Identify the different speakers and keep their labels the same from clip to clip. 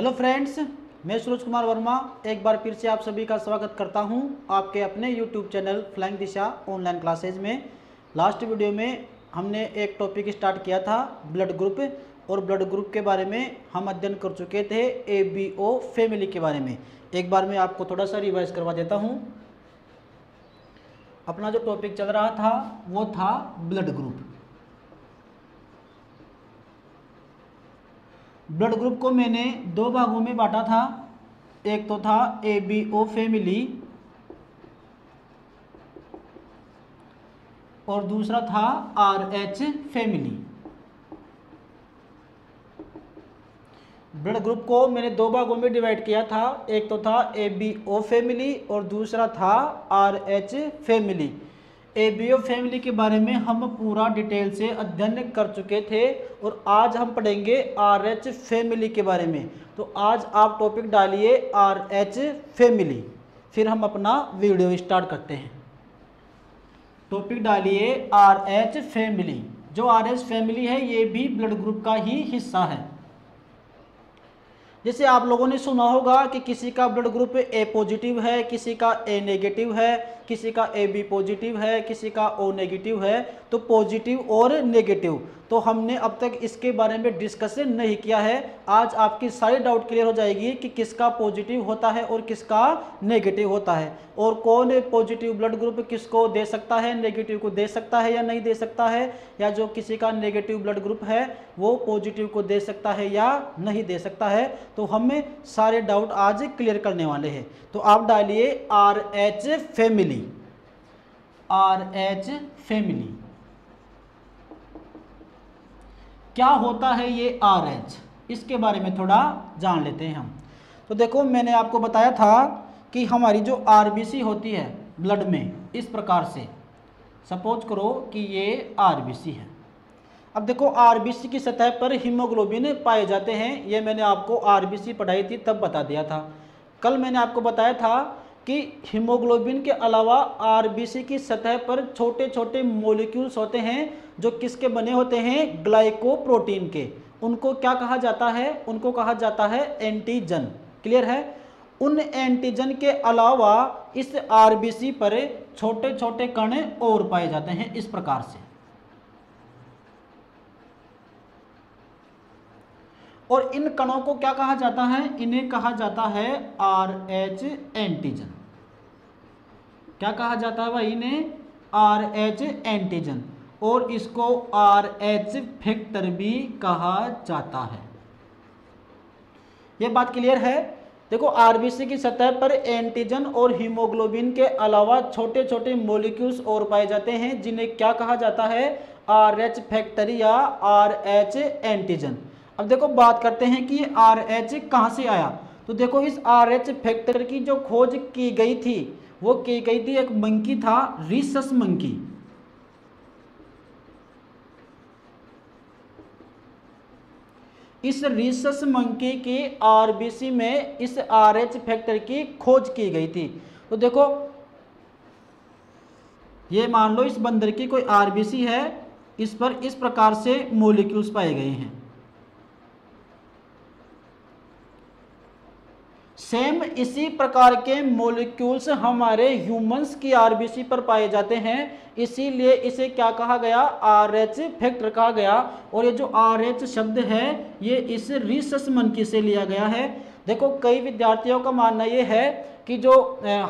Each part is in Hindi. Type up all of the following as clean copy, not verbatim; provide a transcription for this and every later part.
Speaker 1: हेलो फ्रेंड्स, मैं सूरज कुमार वर्मा एक बार फिर से आप सभी का स्वागत करता हूं आपके अपने यूट्यूब चैनल फ्लाइंग दिशा ऑनलाइन क्लासेज में। लास्ट वीडियो में हमने एक टॉपिक स्टार्ट किया था ब्लड ग्रुप, और ब्लड ग्रुप के बारे में हम अध्ययन कर चुके थे ABO फैमिली के बारे में। एक बार मैं आपको थोड़ा सा रिवाइज करवा देता हूँ। अपना जो टॉपिक चल रहा था वो था ब्लड ग्रुप। ब्लड ग्रुप को मैंने दो भागों में बांटा था। एक तो था ABO फैमिली और दूसरा था RH फैमिली। ब्लड ग्रुप को मैंने दो भागों में डिवाइड किया था। एक तो था ABO फैमिली और दूसरा था RH फैमिली। ABO फैमिली के बारे में हम पूरा डिटेल से अध्ययन कर चुके थे और आज हम पढ़ेंगे RH फैमिली के बारे में। तो आज आप टॉपिक डालिए RH फैमिली, फिर हम अपना वीडियो स्टार्ट करते हैं। टॉपिक डालिए RH फैमिली। जो RH फैमिली है ये भी ब्लड ग्रुप का ही हिस्सा है। जैसे आप लोगों ने सुना होगा कि किसी का ब्लड ग्रुप A पॉजिटिव है, किसी का A नेगेटिव है, किसी का AB पॉजिटिव है, किसी का O नेगेटिव है। तो पॉजिटिव और नेगेटिव तो हमने अब तक इसके बारे में डिस्कशन नहीं किया है। आज आपकी सारी डाउट क्लियर हो जाएगी कि किसका पॉजिटिव होता है और किसका नेगेटिव होता है, और कौन पॉजिटिव ब्लड ग्रुप किसको दे सकता है, नेगेटिव को दे सकता है या नहीं दे सकता है, या जो किसी का नेगेटिव ब्लड ग्रुप है वो पॉजिटिव को दे सकता है या नहीं दे सकता है। तो हमें सारे डाउट आज क्लियर करने वाले हैं। तो आप डालिए RH फैमिली। RH फैमिली क्या होता है ये RH, इसके बारे में थोड़ा जान लेते हैं हम। तो देखो, मैंने आपको बताया था कि हमारी जो RBC होती है ब्लड में, इस प्रकार से सपोज करो कि ये RBC है। अब देखो, RBC की सतह पर हीमोग्लोबिन पाए जाते हैं। ये मैंने आपको RBC पढ़ाई थी तब बता दिया था। कल मैंने आपको बताया था कि हीमोग्लोबिन के अलावा RBC की सतह पर छोटे छोटे मॉलिक्यूल्स होते हैं जो किसके बने होते हैं, ग्लाइकोप्रोटीन के। उनको क्या कहा जाता है, उनको कहा जाता है एंटीजन। क्लियर है। उन एंटीजन के अलावा इस RBC पर छोटे छोटे कण और पाए जाते हैं इस प्रकार से, और इन कणों को क्या कहा जाता है, इन्हें कहा जाता है RH एंटीजन। क्या कहा जाता है भाई, इन्हें RH एंटीजन, और इसको RH फैक्टर भी कहा जाता है। यह बात क्लियर है। देखो, RBC की सतह पर एंटीजन और हीमोग्लोबिन के अलावा छोटे छोटे मॉलिक्यूल्स और पाए जाते हैं जिन्हें क्या कहा जाता है, RH फैक्टर या RH एंटीजन। अब देखो, बात करते हैं कि ये RH कहाँ से आया। तो देखो, इस RH फैक्टर की जो खोज की गई थी वो की गई थी, एक मंकी था, रीसस मंकी। इस रीसस मंकी की RBC में इस RH फैक्टर की खोज की गई थी। तो देखो, ये मान लो इस बंदर की कोई RBC है, इस पर इस प्रकार से मॉलिक्यूल्स पाए गए हैं। सेम इसी प्रकार के मॉलिक्यूल्स हमारे ह्यूमंस की RBC पर पाए जाते हैं, इसीलिए इसे क्या कहा गया, RH फैक्टर कहा गया। और ये जो RH शब्द है ये इस रीसस मंकी से लिया गया है। देखो, कई विद्यार्थियों का मानना ये है कि जो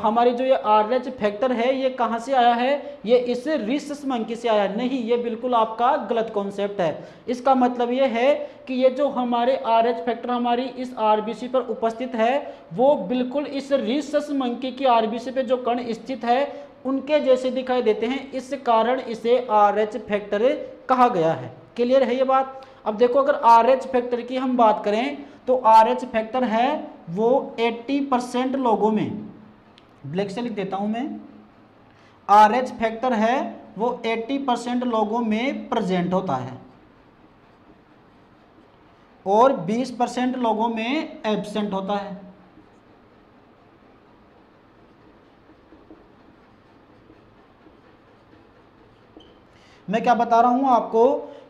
Speaker 1: हमारी जो ये RH फैक्टर है ये कहाँ से आया है, ये इस रीसस मंकी से आया। नहीं, ये बिल्कुल आपका गलत कॉन्सेप्ट है। इसका मतलब ये है कि ये जो हमारे RH फैक्टर हमारी इस RBC पर उपस्थित है वो बिल्कुल इस रीसस मंकी की RBC पे जो कण स्थित है उनके जैसे दिखाई देते हैं, इस कारण इसे RH फैक्टर कहा गया है। क्लियर है ये बात। अब देखो, अगर RH फैक्टर की हम बात करें तो RH फैक्टर है वो 80% लोगों में, ब्लैक से लिख देता हूं मैं, RH फैक्टर है वो 80% लोगों में प्रेजेंट होता है और 20% लोगों में एब्सेंट होता है। मैं क्या बता रहा हूं आपको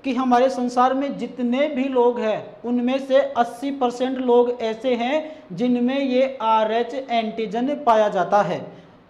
Speaker 1: कि हमारे संसार में जितने भी लोग हैं उनमें से 80% लोग ऐसे हैं जिनमें ये RH एंटीजन पाया जाता है।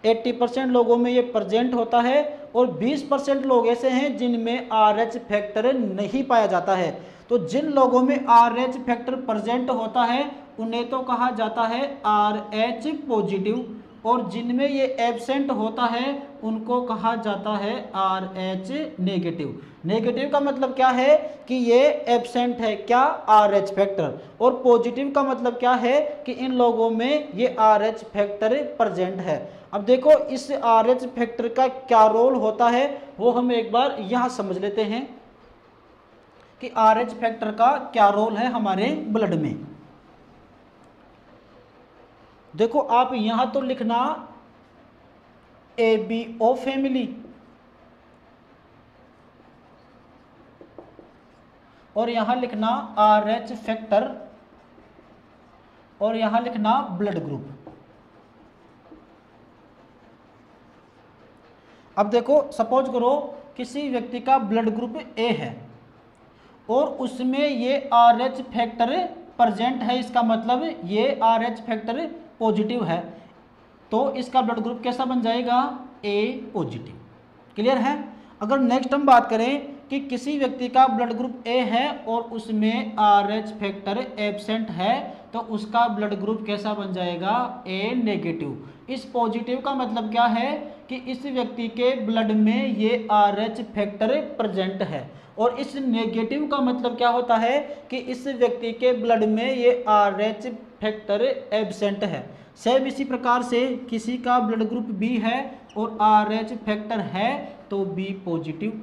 Speaker 1: 80% लोगों में ये प्रेजेंट होता है और 20% लोग ऐसे हैं जिनमें RH फैक्टर नहीं पाया जाता है। तो जिन लोगों में RH फैक्टर प्रेजेंट होता है उन्हें तो कहा जाता है RH पॉजिटिव, और जिनमें ये एब्सेंट होता है उनको कहा जाता है RH नेगेटिव। नेगेटिव का मतलब क्या है कि ये एब्सेंट है क्या, RH फैक्टर, और पॉजिटिव का मतलब क्या है कि इन लोगों में ये RH फैक्टर प्रेजेंट है। अब देखो इस RH फैक्टर का क्या रोल होता है वो हम एक बार यहाँ समझ लेते हैं कि RH फैक्टर का क्या रोल है हमारे ब्लड में। देखो आप यहां तो लिखना ABO फैमिली और यहां लिखना RH फैक्टर और यहां लिखना ब्लड ग्रुप। अब देखो सपोज करो किसी व्यक्ति का ब्लड ग्रुप A है और उसमें ये RH फैक्टर प्रेजेंट है, इसका मतलब ये RH फैक्टर पॉजिटिव है, तो इसका ब्लड ग्रुप कैसा बन जाएगा, A पॉजिटिव। क्लियर है। अगर नेक्स्ट हम बात करें कि किसी व्यक्ति का ब्लड ग्रुप A है और उसमें RH फैक्टर एब्सेंट है तो उसका ब्लड ग्रुप कैसा बन जाएगा, A नेगेटिव। इस पॉजिटिव का मतलब क्या है कि इस व्यक्ति के ब्लड में ये RH फैक्टर प्रेजेंट है, और इस नेगेटिव का मतलब क्या होता है कि इस व्यक्ति के ब्लड में ये RH फैक्टर एब्सेंट है। सेम इसी प्रकार से किसी का ब्लड ग्रुप B है और RH फैक्टर है तो B पॉजिटिव,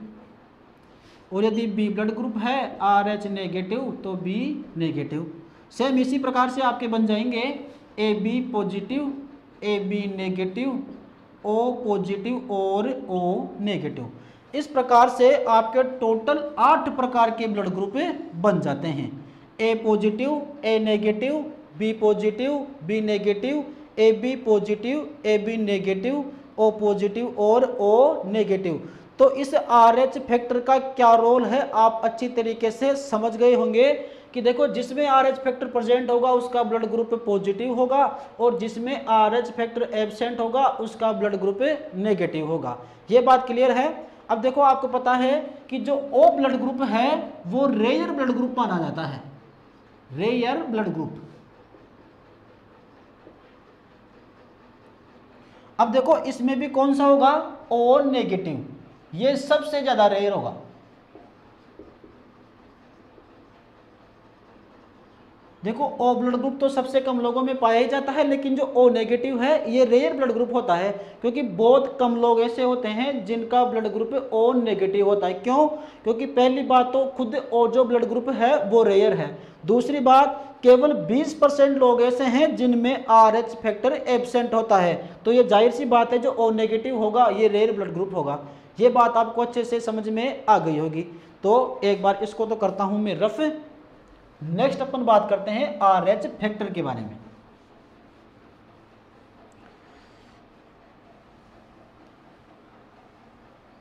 Speaker 1: और यदि B ब्लड ग्रुप है RH नेगेटिव तो B नेगेटिव। सेम इसी प्रकार से आपके बन जाएंगे AB positive, AB negative, O positive और O नेगेटिव। इस प्रकार से आपके टोटल 8 प्रकार के ब्लड ग्रुप बन जाते हैं। A positive, A negative, B positive, B negative, AB positive, AB negative, O positive और O नेगेटिव। तो इस RH फैक्टर का क्या रोल है आप अच्छी तरीके से समझ गए होंगे कि देखो जिसमें RH फैक्टर प्रेजेंट होगा उसका ब्लड ग्रुप पॉजिटिव होगा और जिसमें RH फैक्टर एब्सेंट होगा उसका ब्लड ग्रुप नेगेटिव होगा। ये बात क्लियर है। अब देखो आपको पता है कि जो O ब्लड ग्रुप है वो रेयर ब्लड ग्रुप माना जाता है, रेयर ब्लड ग्रुप। अब देखो इसमें भी कौन सा होगा, O नेगेटिव, ये सबसे ज्यादा रेयर होगा। देखो O ब्लड ग्रुप तो सबसे कम लोगों में पाया ही जाता है, लेकिन जो O नेगेटिव है ये रेयर ब्लड ग्रुप होता है, क्योंकि बहुत कम लोग ऐसे होते हैं जिनका ब्लड ग्रुप O नेगेटिव होता है। क्यों? क्योंकि पहली बात तो खुद O जो ब्लड ग्रुप है वो रेयर है, दूसरी बात केवल 20% लोग ऐसे हैं जिनमें RH फैक्टर एब्सेंट होता है, तो ये जाहिर सी बात है जो O नेगेटिव होगा ये रेयर ब्लड ग्रुप होगा। ये बात आपको अच्छे से समझ में आ गई होगी। तो एक बार इसको तो करता हूं मैं रफ। नेक्स्ट अपन बात करते हैं RH फैक्टर के बारे में।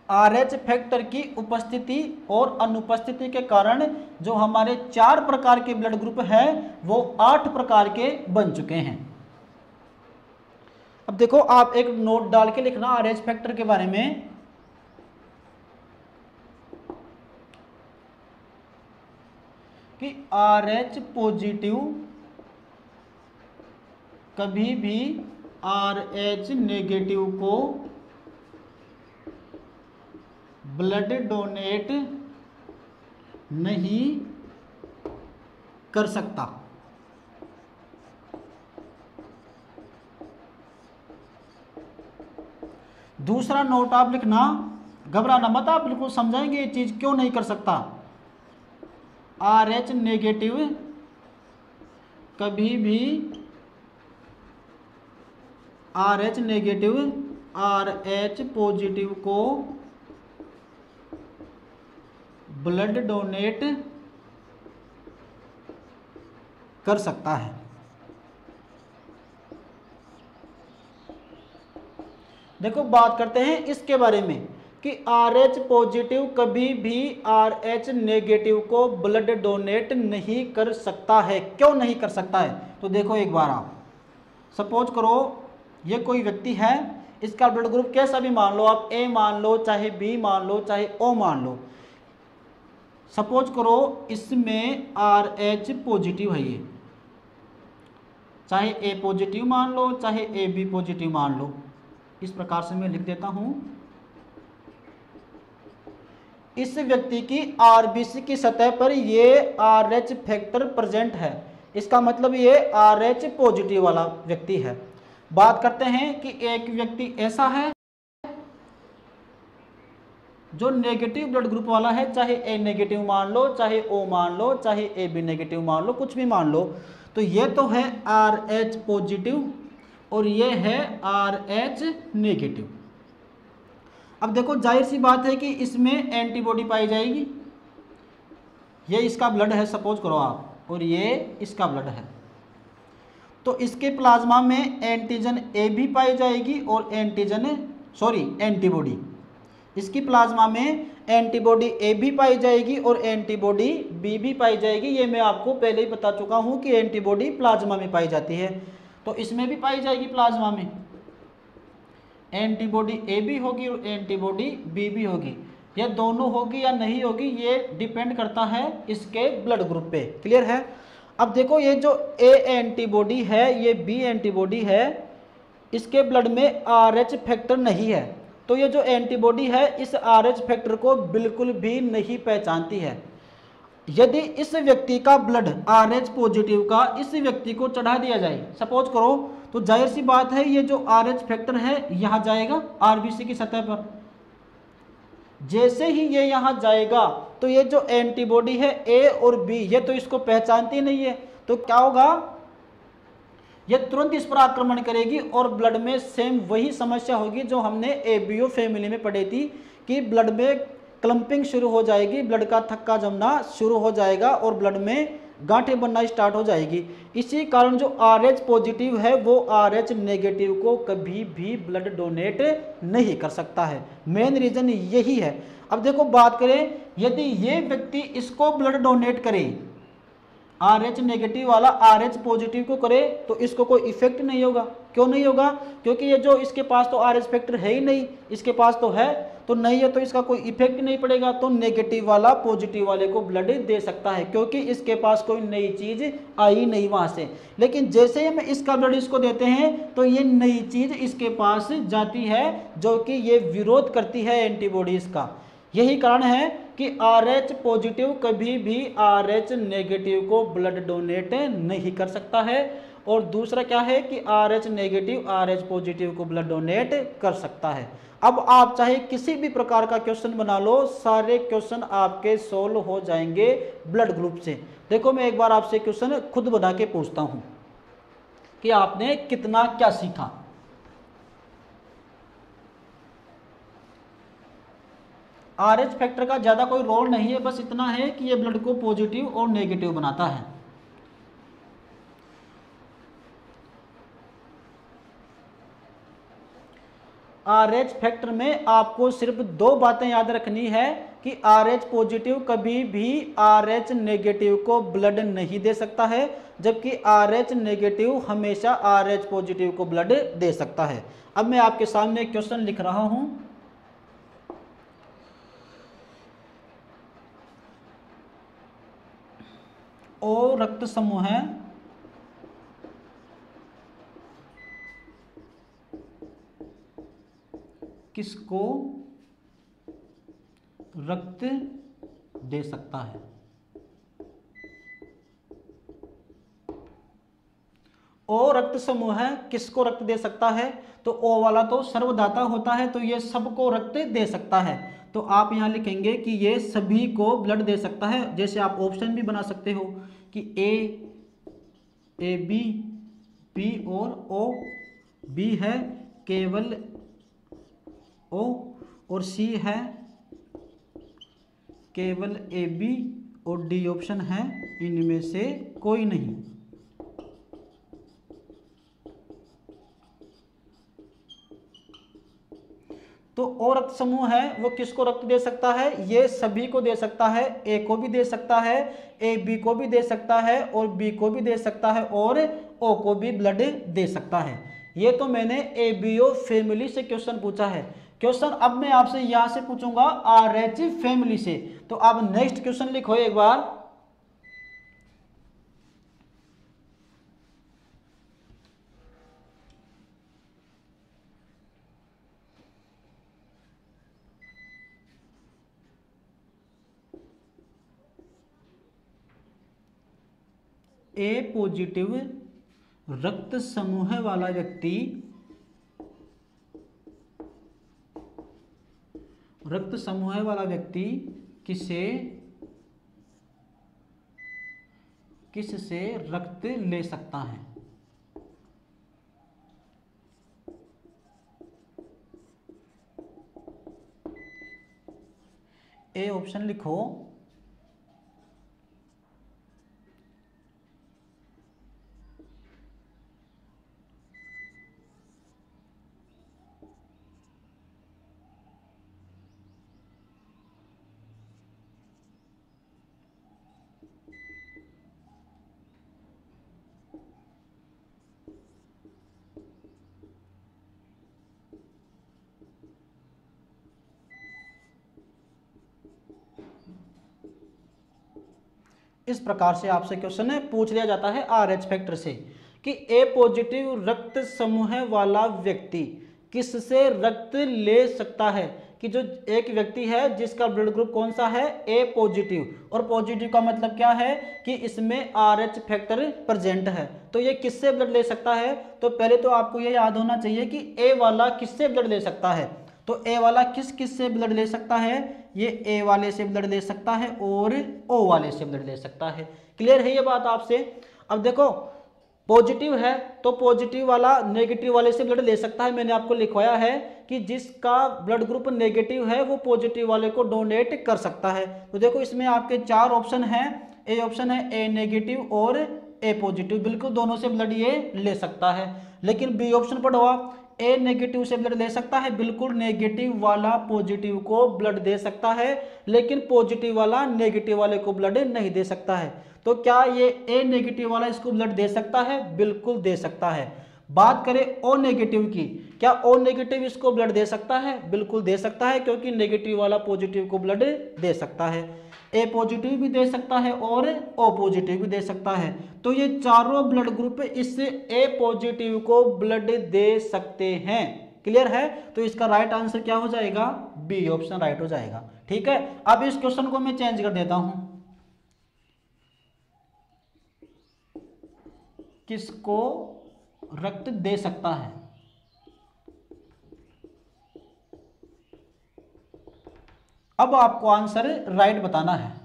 Speaker 1: RH फैक्टर की उपस्थिति और अनुपस्थिति के कारण जो हमारे 4 प्रकार के ब्लड ग्रुप हैं वो 8 प्रकार के बन चुके हैं। अब देखो आप एक नोट डाल के लिखना RH फैक्टर के बारे में कि RH पॉजिटिव कभी भी RH नेगेटिव को ब्लड डोनेट नहीं कर सकता। दूसरा नोट आप लिखना, घबराना मत, आप बिल्कुल समझाएंगे ये चीज क्यों नहीं कर सकता। RH नेगेटिव कभी भी RH नेगेटिव RH पॉजिटिव को ब्लड डोनेट कर सकता है। देखो बात करते हैं इसके बारे में कि RH पॉजिटिव कभी भी RH नेगेटिव को ब्लड डोनेट नहीं कर सकता है। क्यों नहीं कर सकता है? तो देखो एक बार, आप सपोज करो ये कोई व्यक्ति है, इसका ब्लड ग्रुप कैसा भी मान लो आप, A मान लो, चाहे B मान लो, चाहे O मान लो। सपोज करो इसमें RH पॉजिटिव है, ये चाहे A पॉजिटिव मान लो, चाहे AB पॉजिटिव मान लो। इस प्रकार से मैं लिख देता हूं, इस व्यक्ति की आरबीसी की सतह पर ये RH फैक्टर प्रेजेंट है। इसका मतलब ये RH पॉजिटिव वाला व्यक्ति है। बात करते हैं कि एक व्यक्ति ऐसा है जो नेगेटिव ब्लड ग्रुप वाला है, चाहे A नेगेटिव मान लो, चाहे O मान लो, चाहे AB नेगेटिव मान लो, कुछ भी मान लो। तो ये तो है RH पॉजिटिव और ये है RH नेगेटिव। अब देखो जाहिर सी बात है कि इसमें एंटीबॉडी पाई जाएगी। ये इसका ब्लड है सपोज करो आप, और ये इसका ब्लड है, तो इसके प्लाज्मा में एंटीजन ए भी पाई जाएगी और एंटीबॉडी, इसकी प्लाज्मा में एंटीबॉडी ए भी पाई जाएगी और एंटीबॉडी बी भी पाई जाएगी। ये मैं आपको पहले ही बता चुका हूं कि एंटीबॉडी प्लाज्मा में पाई जाती है, तो इसमें भी पाई जाएगी प्लाज्मा में। एंटीबॉडी ए भी होगी और एंटीबॉडी बी भी होगी। यह दोनों होगी या नहीं होगी ये डिपेंड करता है इसके ब्लड ग्रुप पे। क्लियर है? अब देखो ये जो ए एंटीबॉडी है, ये बी एंटीबॉडी है, इसके ब्लड में RH फैक्टर नहीं है, तो ये जो एंटीबॉडी है इस RH फैक्टर को बिल्कुल भी नहीं पहचानती है। यदि इस व्यक्ति का ब्लड RH पॉजिटिव का इस व्यक्ति को चढ़ा दिया जाए सपोज करो, तो जाहिर सी बात है ये जो RH फैक्टर है यहां जाएगा आरबीसी की सतह पर। जैसे ही ये यहां जाएगा तो ये जो एंटीबॉडी है A और B ये तो इसको पहचानती नहीं है, तो क्या होगा, ये तुरंत इस पर आक्रमण करेगी और ब्लड में सेम वही समस्या होगी जो हमने ABO फैमिली में पढ़ी थी कि ब्लड में क्लम्पिंग शुरू हो जाएगी, ब्लड का थक्का जमना शुरू हो जाएगा और ब्लड में गांठें बनना स्टार्ट हो जाएगी। इसी कारण जो RH पॉजिटिव है वो RH नेगेटिव को कभी भी ब्लड डोनेट नहीं कर सकता है। मेन रीजन यही है। अब देखो बात करें, यदि ये व्यक्ति इसको ब्लड डोनेट करे, RH नेगेटिव वाला RH पॉजिटिव को करे, तो इसको कोई इफेक्ट नहीं होगा। क्यों नहीं होगा? क्योंकि ये जो इसके पास तो RH फैक्टर है ही नहीं, इसके पास तो है तो नहीं है, तो इसका कोई इफेक्ट नहीं पड़ेगा। तो नेगेटिव वाला पॉजिटिव वाले को ब्लड दे सकता है क्योंकि इसके पास कोई नई चीज आई नहीं वहां से। लेकिन जैसे ही हम इसका ब्लड इसको देते हैं तो ये नई चीज इसके पास जाती है जो कि ये विरोध करती है एंटीबॉडीज का। यही कारण है कि RH पॉजिटिव कभी भी RH नेगेटिव को ब्लड डोनेट नहीं कर सकता है, और दूसरा क्या है कि RH नेगेटिव RH पॉजिटिव को ब्लड डोनेट कर सकता है। अब आप चाहे किसी भी प्रकार का क्वेश्चन बना लो, सारे क्वेश्चन आपके सोल्व हो जाएंगे ब्लड ग्रुप से। देखो मैं एक बार आपसे क्वेश्चन खुद बना के पूछता हूं कि आपने कितना क्या सीखा। RH फैक्टर का ज्यादा कोई रोल नहीं है, बस इतना है कि ये ब्लड को पॉजिटिव और नेगेटिव बनाता है। RH फैक्टर में आपको सिर्फ दो बातें याद रखनी है कि RH पॉजिटिव कभी भी RH नेगेटिव को ब्लड नहीं दे सकता है, जबकि RH नेगेटिव हमेशा RH पॉजिटिव को ब्लड दे सकता है। अब मैं आपके सामने क्वेश्चन लिख रहा हूं। O रक्त समूह है किसको रक्त दे सकता है? O रक्त समूह है किसको रक्त दे सकता है? तो O वाला तो सर्वदाता होता है, तो ये सबको रक्त दे सकता है। तो आप यहां लिखेंगे कि ये सभी को ब्लड दे सकता है। जैसे आप ऑप्शन भी बना सकते हो कि A B और O, B है केवल O और C है केवल AB और D ऑप्शन है इनमें से कोई नहीं। तो ओ रक्त समूह है वो किसको रक्त दे सकता है, ये सभी को दे सकता है, ए को भी दे सकता है, ए बी को भी दे सकता है और बी को भी दे सकता है और ओ को भी ब्लड दे सकता है। ये तो मैंने एबीओ फैमिली से क्वेश्चन पूछा है। क्वेश्चन अब मैं आपसे यहां से पूछूंगा आरएच फैमिली से। तो आप नेक्स्ट क्वेश्चन लिखो एक बार। ए पॉजिटिव रक्त समूह वाला व्यक्ति किससे रक्त ले सकता है। ए ऑप्शन लिखो। इस प्रकार से आपसे क्वेश्चन पूछ लिया जाता है आरएच फैक्टर से कि ए पॉजिटिव रक्त समूह वाला व्यक्ति किससे रक्त ले सकता है। कि जो एक व्यक्ति है जिसका ब्लड ग्रुप कौन सा है, ए पॉजिटिव, और पॉजिटिव का मतलब क्या है कि इसमें आरएच फैक्टर प्रेजेंट है, तो ये किससे ब्लड ले सकता है। तो पहले तो आपको ये याद होना चाहिए कि ए वाला किससे ब्लड ले सकता है। तो ए वाला किस से ब्लड ले सकता है, ये ए वाले से ब्लड ले सकता है और ओ वाले से ब्लड ले सकता है। क्लियर है ये बात आपसे। अब देखो पॉजिटिव है तो पॉजिटिव वाला नेगेटिव वाले से ब्लड ले सकता है। मैंने आपको लिखवाया है कि जिसका ब्लड ग्रुप नेगेटिव है वो पॉजिटिव वाले को डोनेट कर सकता है। तो देखो इसमें आपके 4 ऑप्शन हैं। ए ऑप्शन है ए नेगेटिव और ए पॉजिटिव, बिल्कुल दोनों से ब्लड ये ले सकता है। लेकिन बी ऑप्शन पढ़ो आप, ए नेगेटिव से ब्लड ले सकता है, बिल्कुल नेगेटिव वाला पॉजिटिव को ब्लड दे सकता है, लेकिन पॉजिटिव वाला नेगेटिव वाले को ब्लड नहीं दे सकता है। तो क्या ये ए नेगेटिव वाला इसको ब्लड दे सकता है, बिल्कुल दे सकता है। बात करें ओ नेगेटिव की, क्या ओ नेगेटिव इसको ब्लड दे सकता है, बिल्कुल दे सकता है, क्योंकि नेगेटिव वाला पॉजिटिव को ब्लड दे सकता है। ए पॉजिटिव भी दे सकता है और ओ पॉजिटिव भी दे सकता है। तो ये चारों ब्लड ग्रुप इससे ए पॉजिटिव को ब्लड दे सकते हैं। क्लियर है। तो इसका राइट आंसर क्या हो जाएगा, बी ऑप्शन राइट हो जाएगा। ठीक है। अब इस क्वेश्चन को मैं चेंज कर देता हूं, किसको रक्त दे सकता है। अब आपको आंसर राइट बताना है।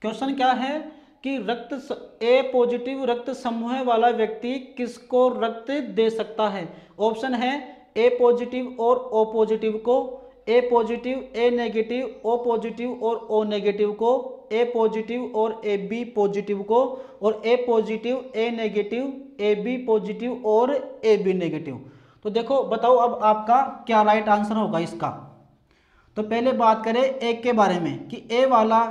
Speaker 1: क्वेश्चन क्या है कि ए पॉजिटिव रक्त समूह वाला व्यक्ति किसको रक्त दे सकता है। ऑप्शन है ए पॉजिटिव और ओ पॉजिटिव को, ए positive A negative O positive और ओ नेगेटिव को, ए पॉजिटिव और ए बी पॉजिटिव को, और A positive A negative A B positive और ए बी नेगेटिव। तो देखो बताओ अब आपका क्या राइट आंसर होगा इसका। तो पहले बात करें एक के बारे में कि ए वाला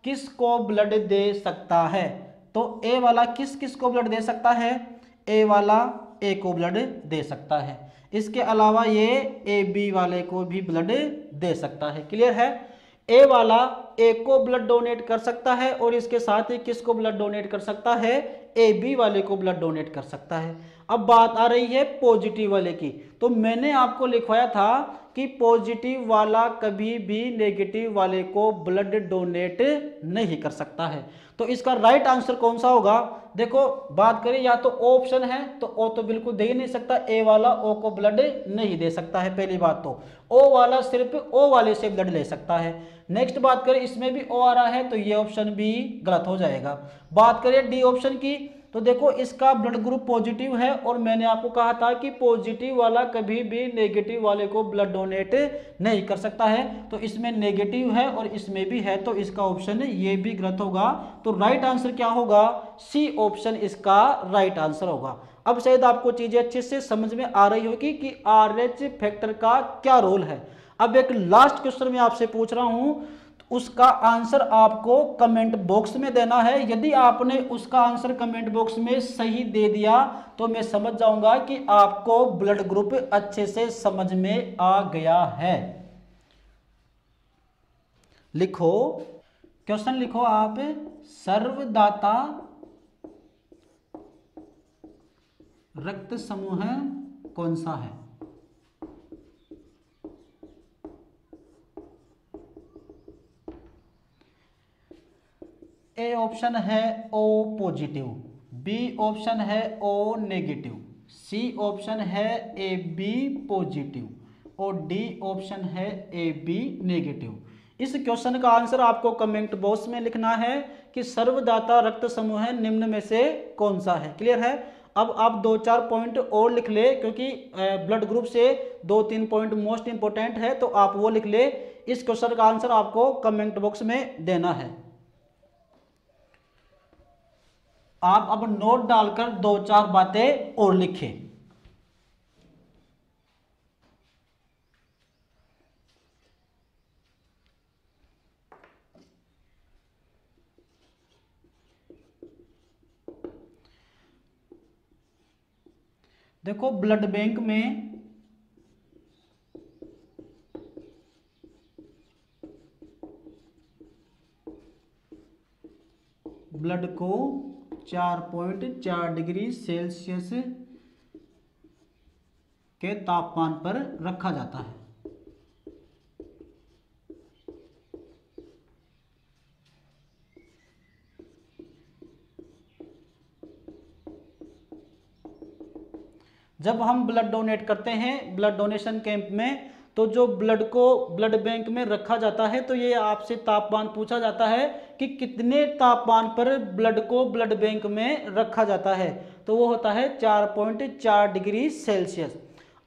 Speaker 1: किसको ब्लड दे सकता है। तो ए वाला किस को ब्लड दे सकता है, ए वाला ए को ब्लड दे सकता है। इसके अलावा ये ए बी वाले को भी ब्लड दे सकता है। क्लियर है। ए वाला ए को ब्लड डोनेट कर सकता है और इसके साथ ही किसको ब्लड डोनेट कर सकता है, ए बी वाले को ब्लड डोनेट कर सकता है। अब बात आ रही है पॉजिटिव वाले की। तो मैंने आपको लिखवाया था कि पॉजिटिव वाला कभी भी नेगेटिव वाले को ब्लड डोनेट नहीं कर सकता है। तो इसका राइट आंसर कौन सा होगा? देखो बात करें या तो ऑप्शन है तो ओ तो बिल्कुल दे ही नहीं सकता, ए वाला ओ को ब्लड नहीं दे सकता है पहली बात। तो ओ वाला सिर्फ ओ वाले से ब्लड ले सकता है। नेक्स्ट बात करें इसमें भी ओ आ रहा है तो ये ऑप्शन भी गलत हो जाएगा। बात करें डी ऑप्शन की तो देखो इसका ब्लड ग्रुप पॉजिटिव है और मैंने आपको कहा था कि पॉजिटिव वाला कभी भी नेगेटिव वाले को ब्लड डोनेट नहीं कर सकता है। तो इसमें नेगेटिव है और इसमें भी है तो इसका ऑप्शन ये भी गलत होगा। तो राइट आंसर क्या होगा? सी ऑप्शन इसका राइट आंसर होगा। अब शायद आपको चीजें अच्छे से समझ में आ रही होगी कि RH फैक्टर का क्या रोल है। अब एक लास्ट क्वेश्चन मैं आपसे पूछ रहा हूं, उसका आंसर आपको कमेंट बॉक्स में देना है। यदि आपने उसका आंसर कमेंट बॉक्स में सही दे दिया तो मैं समझ जाऊंगा कि आपको ब्लड ग्रुप अच्छे से समझ में आ गया है। लिखो क्वेश्चन, लिखो आप, सर्वदाता रक्त समूह कौन सा है? ए ऑप्शन है ओ पॉजिटिव, बी ऑप्शन है ओ नेगेटिव, सी ऑप्शन है ए बी पॉजिटिव और डी ऑप्शन है ए बी नेगेटिव। इस क्वेश्चन का आंसर आपको कमेंट बॉक्स में लिखना है कि सर्वदाता रक्त समूह निम्न में से कौन सा है। क्लियर है? अब आप 2-4 पॉइंट और लिख ले क्योंकि ब्लड ग्रुप से 2-3 पॉइंट मोस्ट इंपोर्टेंट है तो आप वो लिख ले। इस क्वेश्चन का आंसर आपको कमेंट बॉक्स में देना है। आप अब नोट डालकर 2-4 बातें और लिखें। देखो ब्लड बैंक में ब्लड को 4.4 डिग्री सेल्सियस के तापमान पर रखा जाता है। जब हम ब्लड डोनेट करते हैं ब्लड डोनेशन कैंप में तो जो ब्लड को ब्लड बैंक में रखा जाता है तो ये आपसे तापमान पूछा जाता है कि कितने तापमान पर ब्लड को ब्लड बैंक में रखा जाता है, तो वो होता है 4.4 डिग्री सेल्सियस।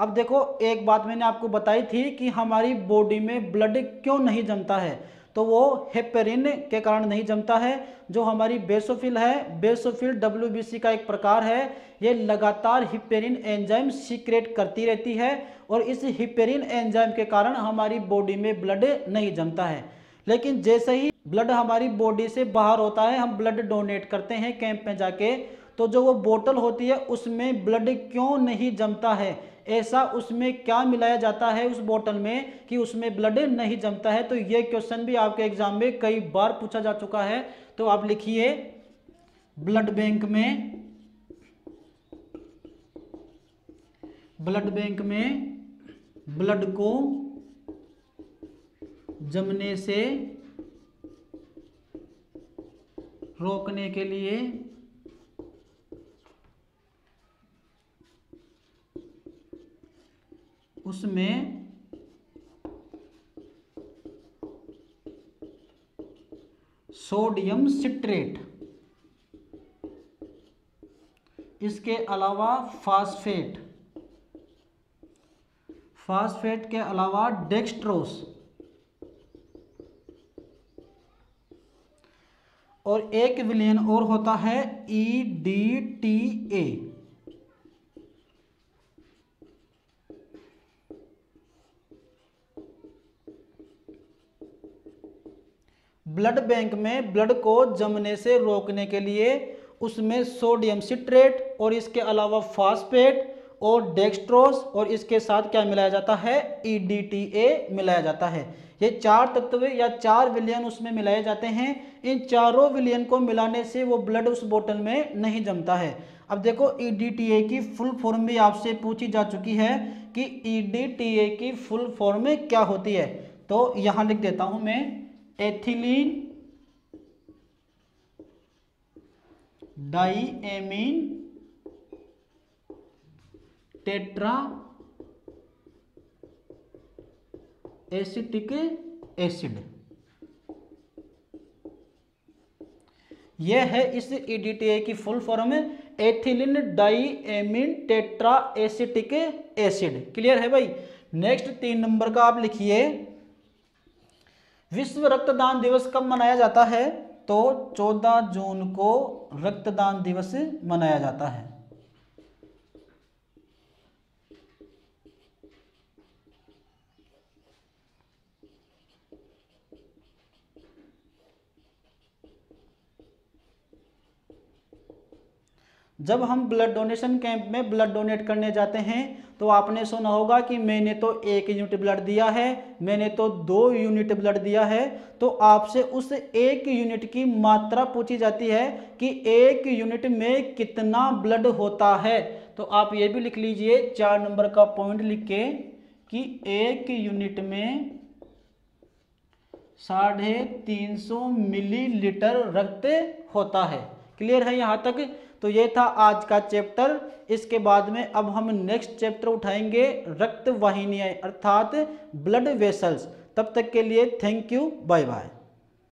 Speaker 1: अब देखो एक बात मैंने आपको बताई थी कि हमारी बॉडी में ब्लड क्यों नहीं जमता है, तो वो हेपेरिन के कारण नहीं जमता है। जो हमारी बेसोफिल है, बेसोफिल WBC का एक प्रकार है, ये लगातार हिपेरिन एंजाइम सीक्रेट करती रहती है और इस हिपेरिन एंजाइम के कारण हमारी बॉडी में ब्लड नहीं जमता है। लेकिन जैसे ही ब्लड हमारी बॉडी से बाहर होता है, हम ब्लड डोनेट करते हैं कैंप में जाके, तो जो वो बोतल होती है उसमें ब्लड क्यों नहीं जमता है, ऐसा उसमें क्या मिलाया जाता है उस बोतल में कि उसमें ब्लड नहीं जमता है। तो ये क्वेश्चन भी आपके एग्जाम में कई बार पूछा जा चुका है। तो आप लिखिए ब्लड बैंक में ब्लड को जमने से रोकने के लिए उसमें सोडियम सिट्रेट, इसके अलावा फास्फेट के अलावा डेक्सट्रोस और एक विलयन और होता है EDTA। ब्लड बैंक में ब्लड को जमने से रोकने के लिए उसमें सोडियम सिट्रेट और इसके अलावा फास्फेट और डेक्सट्रोस और इसके साथ क्या मिलाया जाता है, EDTA मिलाया जाता है। ये 4 तत्व या 4 विलयन उसमें मिलाए जाते हैं। इन चारों विलयन को मिलाने से वो ब्लड उस बोतल में नहीं जमता है। अब देखो ईडीटीए की फुल फॉर्म भी आपसे पूछी जा चुकी है कि ईडीटीए की फुल फॉर्म क्या होती है। तो यहां लिख देता हूं मैं, ethylene diamine tetra acetic acid. यह है इस ईडीटीए की full form, ethylene diamine tetra acetic acid. Clear है भाई। नेक्स्ट 3 नंबर का आप लिखिए, विश्व रक्तदान दिवस कब मनाया जाता है? तो 14 जून को रक्तदान दिवस मनाया जाता है। जब हम ब्लड डोनेशन कैंप में ब्लड डोनेट करने जाते हैं तो आपने सुना होगा कि मैंने तो 1 यूनिट ब्लड दिया है, मैंने तो 2 यूनिट ब्लड दिया है। तो आपसे उस 1 यूनिट की मात्रा पूछी जाती है कि 1 यूनिट में कितना ब्लड होता है। तो आप ये भी लिख लीजिए 4 नंबर का पॉइंट लिख के कि 1 यूनिट में 350 मिलीलीटर रक्त होता है। क्लियर है यहाँ तक? तो ये था आज का चैप्टर। इसके बाद में अब हम नेक्स्ट चैप्टर उठाएंगे, रक्त वाहिनियाँ अर्थात ब्लड वेसल्स। तब तक के लिए थैंक यू, बाय बाय।